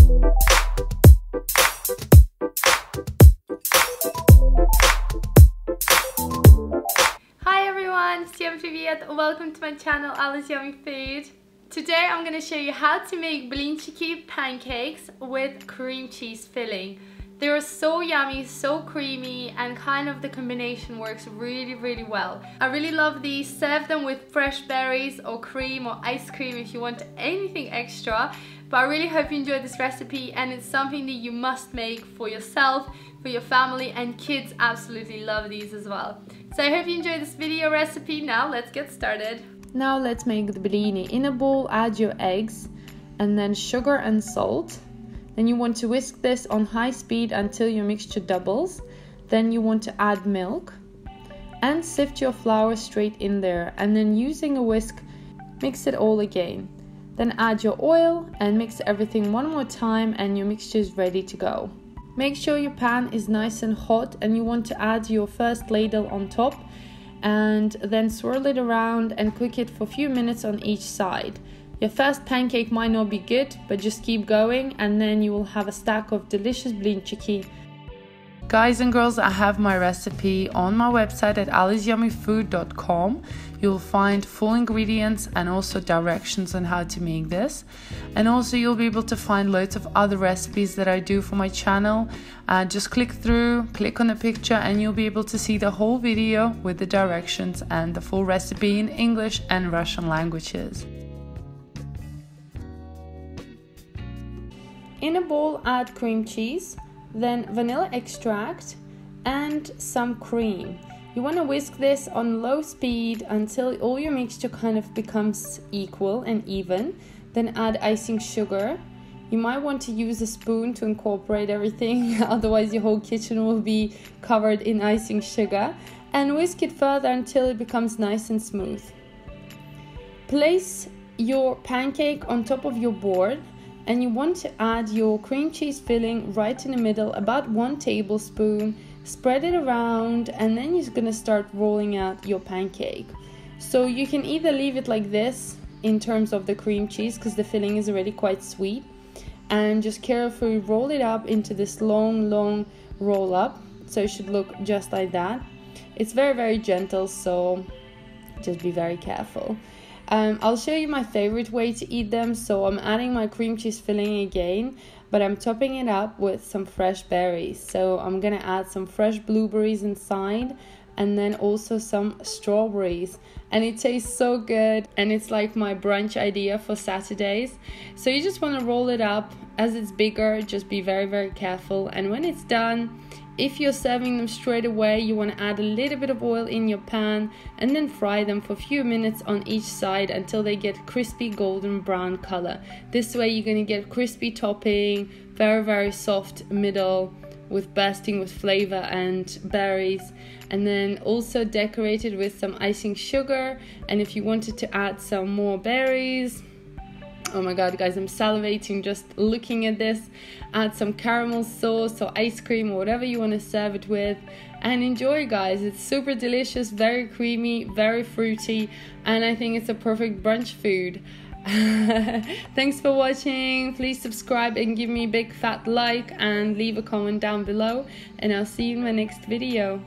Всем привет! Welcome to my channel AllasYummyFood. Today I'm going to show you how to make blini pancakes with cream cheese filling. They are so yummy, so creamy, and kind of the combination works really well. I really love these. Serve them with fresh berries or cream or ice cream if you want anything extra. But I really hope you enjoyed this recipe, and it's something that you must make for yourself, for your family, and kids absolutely love these as well. So I hope you enjoyed this video recipe. Now let's get started. Now let's make the blini. In a bowl add your eggs and then sugar and salt. Then you want to whisk this on high speed until your mixture doubles. Then you want to add milk and sift your flour straight in there, and then using a whisk mix it all again. Then add your oil and mix everything one more time and your mixture is ready to go. Make sure your pan is nice and hot, and you want to add your first ladle on top and then swirl it around and cook it for a few minutes on each side. Your first pancake might not be good, but just keep going and then you will have a stack of delicious blini. Guys and girls, I have my recipe on my website at AllasYummyFood.com. You'll find full ingredients and also directions on how to make this. And also you'll be able to find loads of other recipes that I do for my channel. Just click on the picture and you'll be able to see the whole video with the directions and the full recipe in English and Russian languages. In a bowl add cream cheese, then vanilla extract and some cream. You want to whisk this on low speed until all your mixture kind of becomes equal and even. Then add icing sugar. You might want to use a spoon to incorporate everything, otherwise your whole kitchen will be covered in icing sugar. And whisk it further until it becomes nice and smooth. Place your pancake on top of your board, and you want to add your cream cheese filling right in the middle, about 1 tablespoon. Spread it around, and then you're gonna start rolling out your pancake. So you can either leave it like this in terms of the cream cheese, because the filling is already quite sweet, and just carefully roll it up into this long roll up. So it should look just like that. It's very gentle, so just be very careful. I'll show you my favorite way to eat them. So I'm adding my cream cheese filling again, but I'm topping it up with some fresh berries. So I'm gonna add some fresh blueberries inside, and then also some strawberries, and it tastes so good, and it's like my brunch idea for Saturdays. So you just want to roll it up. As it's bigger, just be very careful, and when it's done, if you're serving them straight away, you want to add a little bit of oil in your pan and then fry them for a few minutes on each side until they get crispy golden brown color. This way you're going to get crispy topping, very soft middle with bursting with flavor and berries, and then also decorated with some icing sugar. And if you wanted to add some more berries, oh my god guys, I'm salivating just looking at this. Add some caramel sauce or ice cream or whatever you want to serve it with, and enjoy guys. It's super delicious, very creamy, very fruity, and I think it's a perfect brunch food. Thanks for watching. Please subscribe and give me a big fat like and leave a comment down below, and I'll see you in my next video.